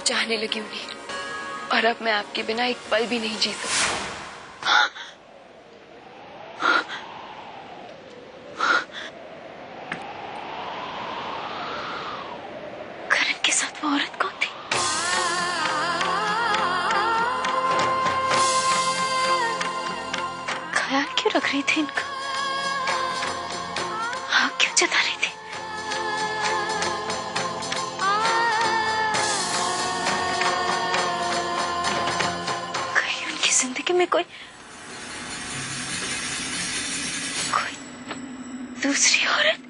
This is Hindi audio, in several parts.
चाहने लगी उन्हें, और अब मैं आपके बिना एक पल भी नहीं जी सकती। करण के साथ वो औरत कौन थी? ख्याल क्यों रख रही थी इनका? हाँ, क्यों जता रही थी? कहीं उनकी जिंदगी में कोई दूसरी औरत?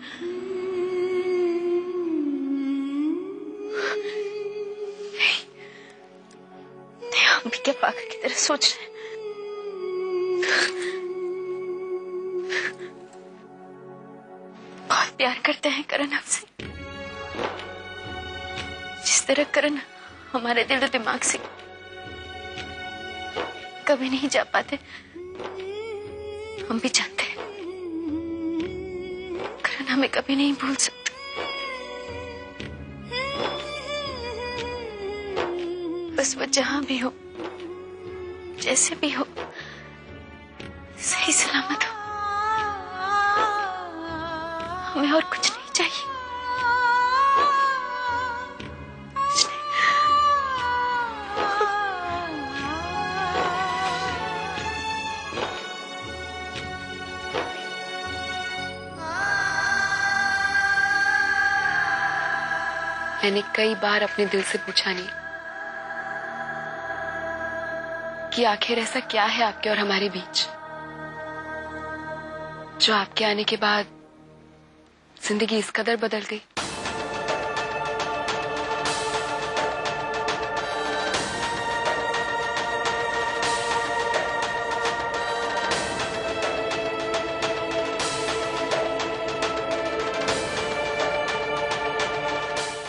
नहीं, हम भी क्या पागल की तरह सोच रहे हैं? बहुत प्यार करते हैं करण हमसे, जिस तरह करण हमारे दिल और दिमाग से कभी नहीं जा पाते, हम भी जानते हैं। करण हमें कभी नहीं भूल सकते। बस वो जहां भी हो, जैसे भी हो, सही सलामत हो। हमें और कुछ नहीं चाहिए। मैंने कई बार अपने दिल से पूछा नहीं कि आखिर ऐसा क्या है आपके और हमारे बीच, जो आपके आने के बाद जिंदगी इस कदर बदल गई।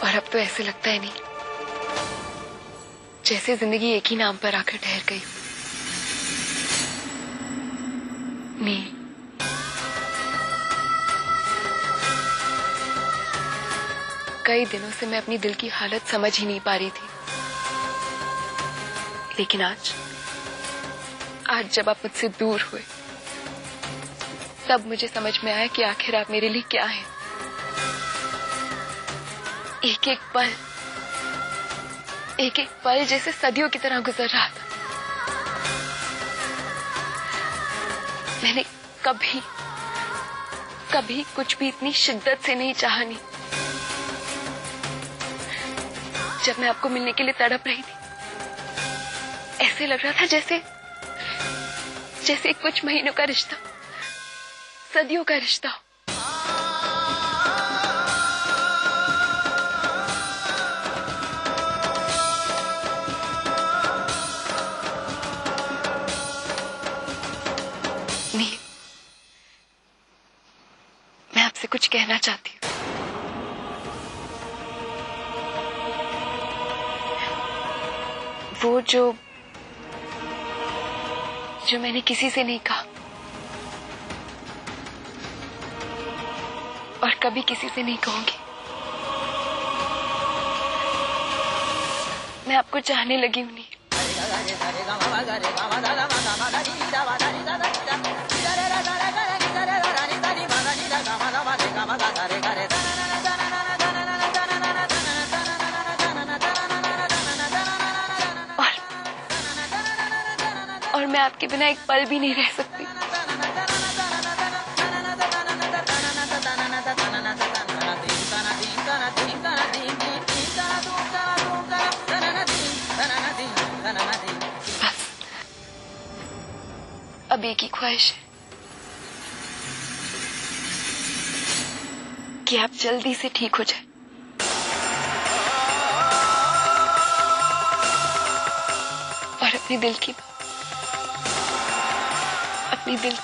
और अब तो ऐसे लगता है नहीं, जैसे जिंदगी एक ही नाम पर आकर ठहर गई। नील, कई दिनों से मैं अपनी दिल की हालत समझ ही नहीं पा रही थी, लेकिन आज जब आप मुझसे दूर हुए, तब मुझे समझ में आया कि आखिर आप मेरे लिए क्या हैं। एक एक पल जैसे सदियों की तरह गुजर रहा था। मैंने कभी कुछ भी इतनी शिद्दत से नहीं चाहा नहीं। जब मैं आपको मिलने के लिए तड़प रही थी, ऐसे लग रहा था जैसे कुछ महीनों का रिश्ता सदियों का रिश्ता हो। नहीं, मैं आपसे कुछ कहना चाहती हूँ। वो जो मैंने किसी से नहीं कहा और कभी किसी से नहीं कहूंगी। मैं आपको चाहने लगी हूं। नहीं, और मैं आपके बिना एक पल भी नहीं रह सकती। बस अब एक ही ख्वाहिश है कि आप जल्दी से ठीक हो जाए और अपने दिल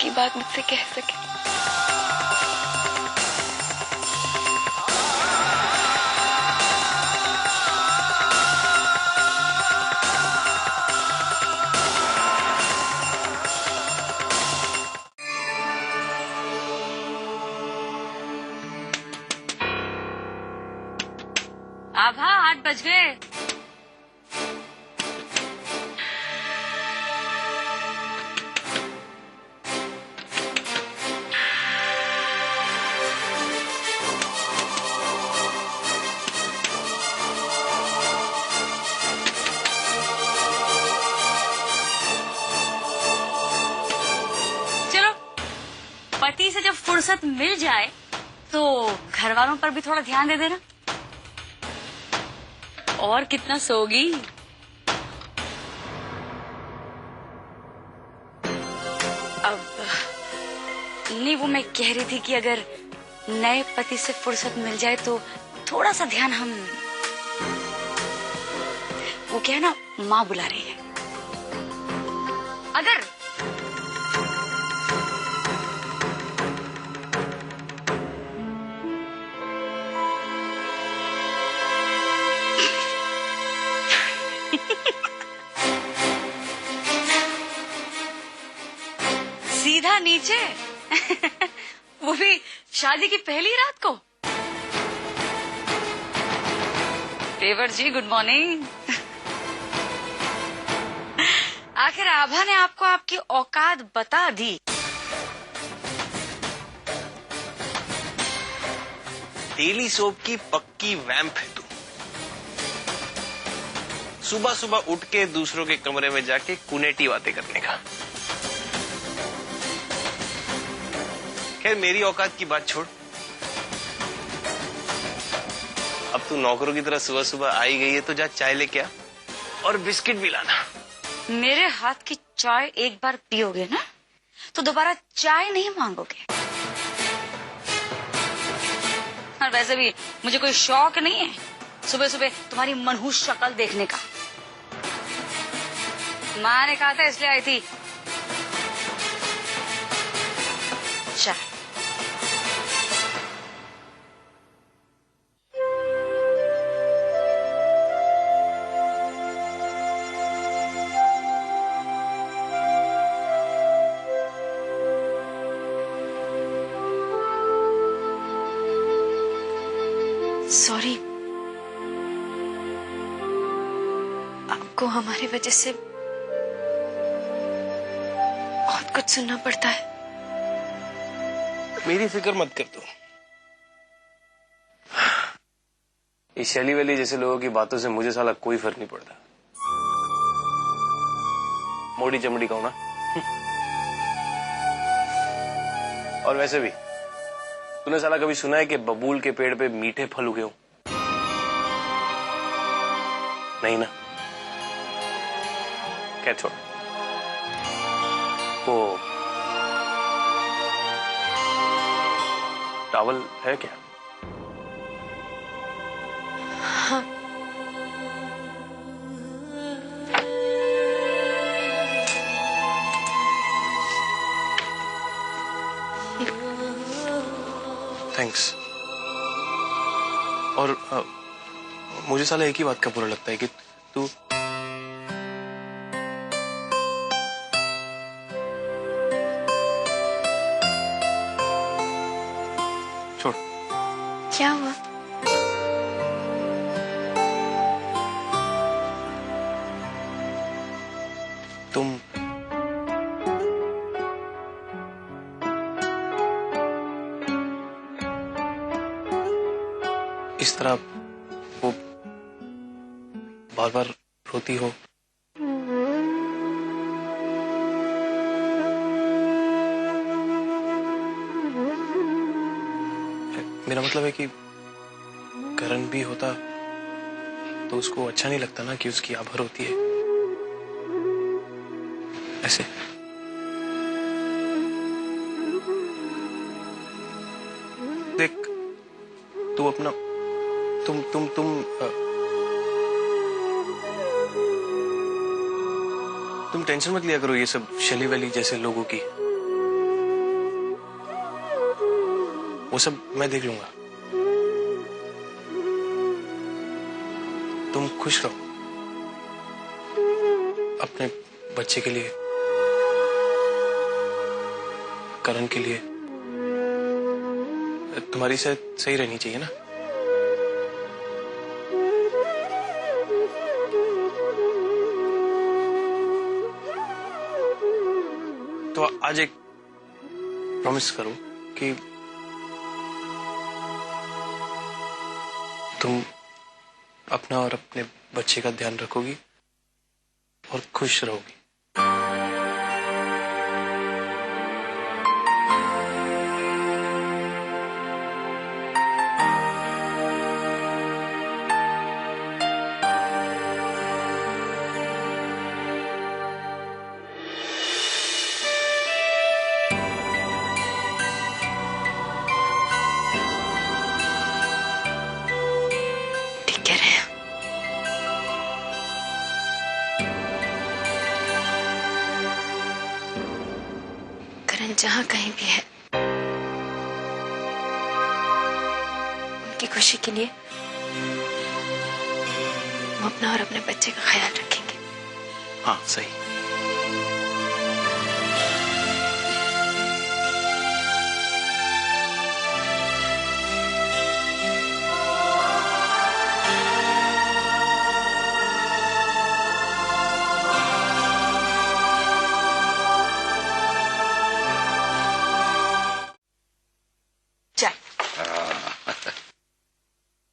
की बात मुझसे कह सके। आभा, 8 बज गए। पति से जब फुर्सत मिल जाए तो घर वालों पर भी थोड़ा ध्यान दे देना। और कितना सोगी? अब नहीं, वो मैं कह रही थी कि अगर नए पति से फुर्सत मिल जाए तो थोड़ा सा ध्यान हम, वो क्या है ना, माँ बुला रही है। अगर सीधा नीचे वो भी शादी की पहली रात को। देवर जी गुड मॉर्निंग। आखिर आभा ने आपको आपकी औकात बता दी। डेली सोप की पक्की वैम्प है तू। सुबह सुबह उठ के दूसरों के कमरे में जाके कुनेटी बातें करने का। खैर मेरी औकात की बात छोड़, अब तू नौकरों की तरह सुबह सुबह आई गई है तो जा चाय लेके आ और बिस्किट भी लाना। मेरे हाथ की चाय एक बार पियोगे ना तो दोबारा चाय नहीं मांगोगे। और वैसे भी मुझे कोई शौक नहीं है सुबह सुबह तुम्हारी मनहूस शक्ल देखने का। माँ ने कहा था इसलिए आई थी। चाय। सॉरी, आपको हमारी वजह से बहुत कुछ सुनना पड़ता है। मेरी फिक्र मत कर तू। इस शैली वैली जैसे लोगों की बातों से मुझे साला कोई फर्क नहीं पड़ता। मोटी चमड़ी का हूं ना। और वैसे भी तूने साला कभी सुना है कि बबूल के पेड़ पे मीठे फल उगे हों? नहीं ना। क्या छोड़, वो टॉवल है क्या? हाँ। थैंक्स। और मुझे साला एक ही बात का बुरा लगता है कि तू छोड़। क्या हुआ? तुम इस तरह वो बार बार रोती हो, मेरा मतलब है कि करण भी होता तो उसको अच्छा नहीं लगता ना कि उसकी आभर होती है ऐसे। देख तू अपना तुम टेंशन मत लिया करो ये सब शैली वैली जैसे लोगों की। वो सब मैं देख लूंगा। तुम खुश रहो अपने बच्चे के लिए, करण के लिए। तुम्हारी सेहत सही रहनी चाहिए ना। तो आज एक प्रॉमिस करो कि तुम अपना और अपने बच्चे का ध्यान रखोगी और खुश रहोगी। करण जहां कहीं भी है, उनकी खुशी के लिए हम अपना और अपने बच्चे का ख्याल रखेंगे। हाँ सही।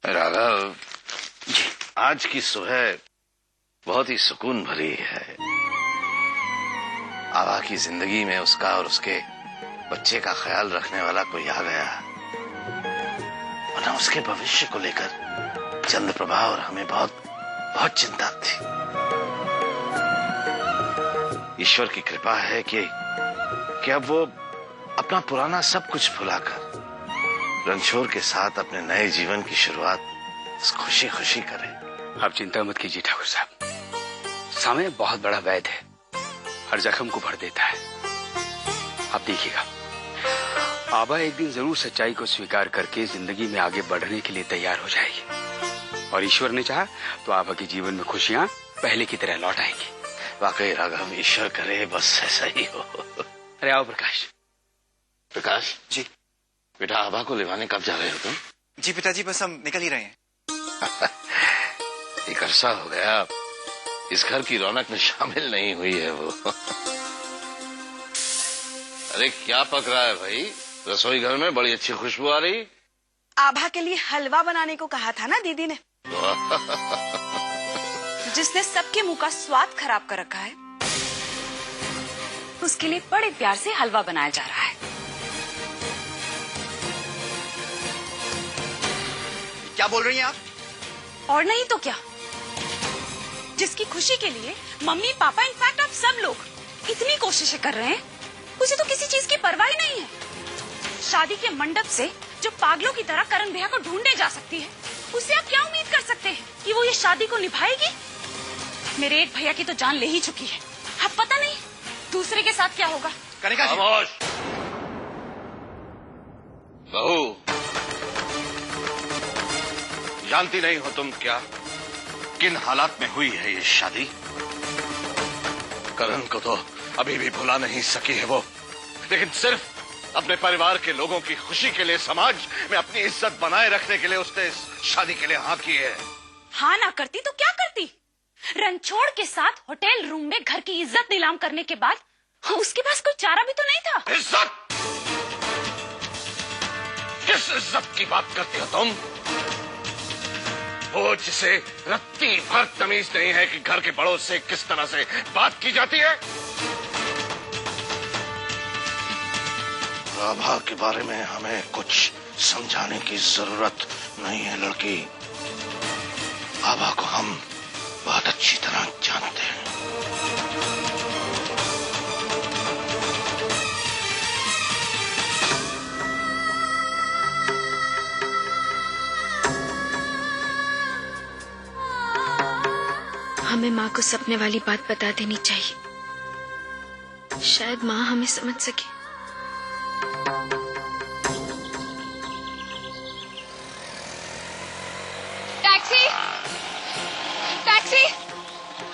राघव जी, आज की सुबह बहुत ही सुकून भरी है। आभा की जिंदगी में उसका और उसके बच्चे का ख्याल रखने वाला कोई आ गया, वरना उसके भविष्य को लेकर चंद्रप्रभा और हमें बहुत बहुत चिंता थी। ईश्वर की कृपा है कि अब वो अपना पुराना सब कुछ भुलाकर रणछोड़ के साथ अपने नए जीवन की शुरुआत खुशी खुशी करे। आप चिंता मत कीजिए ठाकुर साहब, समय बहुत बड़ा वैद्य है, हर जख्म को भर देता है। आप देखिएगा, आभा एक दिन जरूर सच्चाई को स्वीकार करके जिंदगी में आगे बढ़ने के लिए तैयार हो जाएगी, और ईश्वर ने चाहा तो आभा के जीवन में खुशियां पहले की तरह लौट आएंगी। वाकई राघव, ईश्वर करे बस ऐसा ही हो। अरे आओ प्रकाश। प्रकाश जी। बेटा, आभा को लेवाने कब जा रहे हो तुम? जी पिताजी, बस हम निकल ही रहे हैं। एक अरसा हो गया इस घर की रौनक में शामिल नहीं हुई है वो। अरे क्या पक रहा है भाई? रसोई घर में बड़ी अच्छी खुशबू आ रही। आभा के लिए हलवा बनाने को कहा था ना दीदी ने, जिसने सबके मुंह का स्वाद खराब कर रखा है। उसके लिए बड़े प्यार से हलवा बनाया जा रहा है। क्या बोल रही हैं आप? और नहीं तो क्या, जिसकी खुशी के लिए मम्मी पापा, इनफैक्ट आप सब लोग इतनी कोशिशें कर रहे हैं, उसे तो किसी चीज की परवाह ही नहीं है। शादी के मंडप से जो पागलों की तरह करण भैया को ढूंढने जा सकती है, उससे आप क्या उम्मीद कर सकते हैं कि वो ये शादी को निभाएगी? मेरे एक भैया की तो जान ले ही चुकी है, अब पता नहीं दूसरे के साथ क्या होगा। कनिका जी। खामोश। बहू, जानती नहीं हो तुम क्या किन हालात में हुई है ये शादी? करण को तो अभी भी भुला नहीं सकी है वो, लेकिन सिर्फ अपने परिवार के लोगों की खुशी के लिए, समाज में अपनी इज्जत बनाए रखने के लिए उसने इस शादी के लिए हाँ की है। हाँ ना करती तो क्या करती? रणछोड़ के साथ होटल रूम में घर की इज्जत नीलाम करने के बाद उसके पास कोई चारा भी तो नहीं था। इज्जत? किस इज्जत की बात करती हो तुम? वो जिसे रत्ती भर तमीज नहीं है कि घर के बड़ों से किस तरह से बात की जाती है। आभा के बारे में हमें कुछ समझाने की जरूरत नहीं है लड़की। आभा को हम बहुत अच्छी तरह जानते हैं। हमें माँ को सपने वाली बात बता देनी चाहिए, शायद माँ हमें समझ सके। टैक्सी! टैक्सी!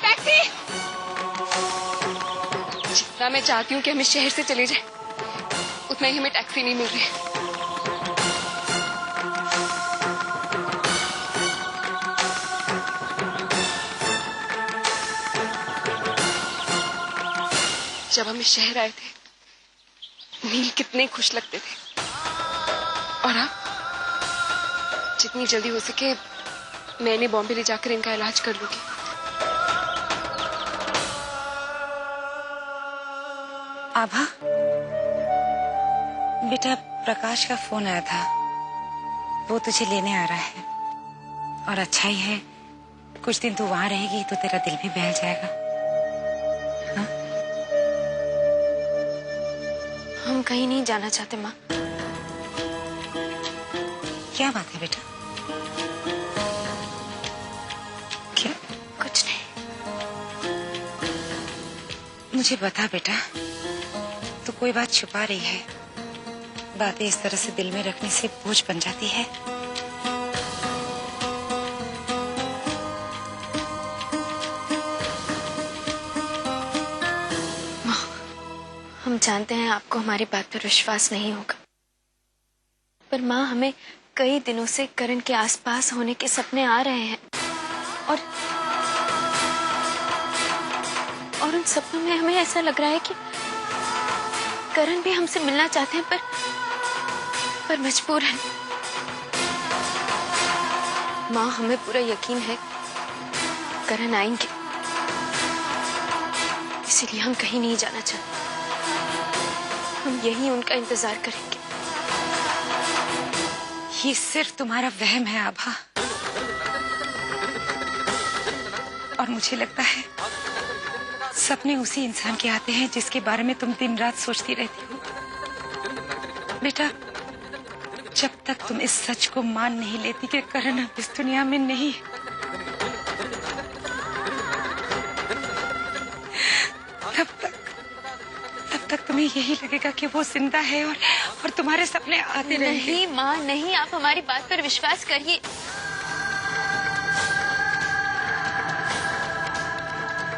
टैक्सी! जितना मैं चाहती हूँ कि हम इस शहर से चले जाएं, उतना ही हमें टैक्सी नहीं मिल रही। जब हम इस शहर आए थे, नील कितने खुश लगते थे, और अब जितनी जल्दी हो सके मैं इन्हें बॉम्बे ले जाकर इनका इलाज कर लूंगी। आभा, बेटा प्रकाश का फोन आया था, वो तुझे लेने आ रहा है। और अच्छा ही है, कुछ दिन तू वहां रहेगी तो तेरा दिल भी बहल जाएगा। हम कहीं नहीं जाना चाहते माँ। क्या बात है बेटा? क्या? कुछ नहीं। मुझे बता बेटा, तू कोई बात छुपा रही है। बातें इस तरह से दिल में रखने से बोझ बन जाती है। माँ, हम जानते हैं आपको हमारी बात पर विश्वास नहीं होगा, पर माँ हमें कई दिनों से करण के आसपास होने के सपने आ रहे हैं और उन सपनों में हमें ऐसा लग रहा है कि करण भी हमसे मिलना चाहते हैं पर मजबूर हैं। माँ, हमें पूरा यकीन है करण आएंगे, इसीलिए हम कहीं नहीं जाना चाहते। हम यहीं उनका इंतजार करेंगे। ये सिर्फ तुम्हारा वहम है आभा, और मुझे लगता है सपने उसी इंसान के आते हैं जिसके बारे में तुम दिन रात सोचती रहती हो। बेटा, जब तक तुम इस सच को मान नहीं लेती कि करण अब इस दुनिया में नहीं, तब तक तुम्हें यही लगेगा कि वो जिंदा है और तुम्हारे सपने आते रहेंगे। नहीं माँ, नहीं, आप हमारी बात पर विश्वास करिए।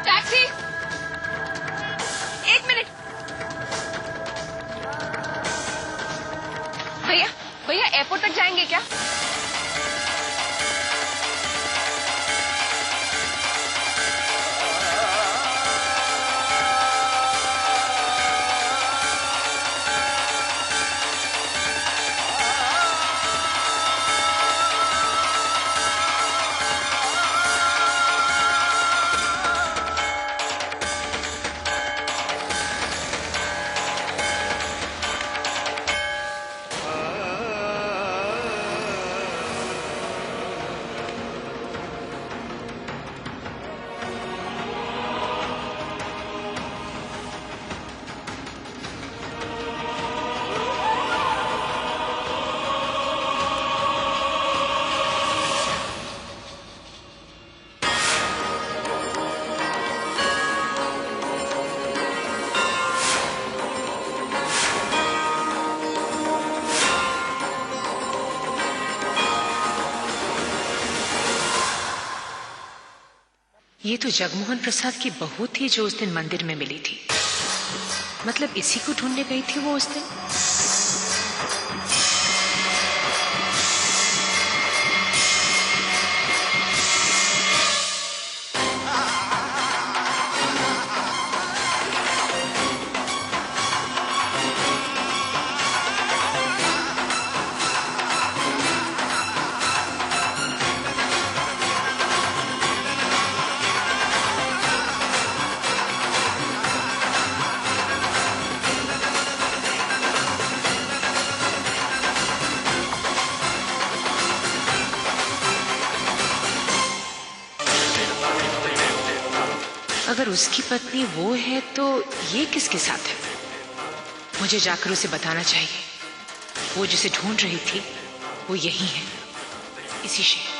टैक्सी! एक मिनट। भैया एयरपोर्ट तक जाएंगे क्या? ये तो जगमोहन प्रसाद की बहू थी जो उस दिन मंदिर में मिली थी। मतलब इसी को ढूंढने गई थी वो उस दिन। अगर उसकी पत्नी वो है तो ये किसके साथ है? मुझे जाकर उसे बताना चाहिए। वो जिसे ढूंढ रही थी वो यही है, इसी शहर।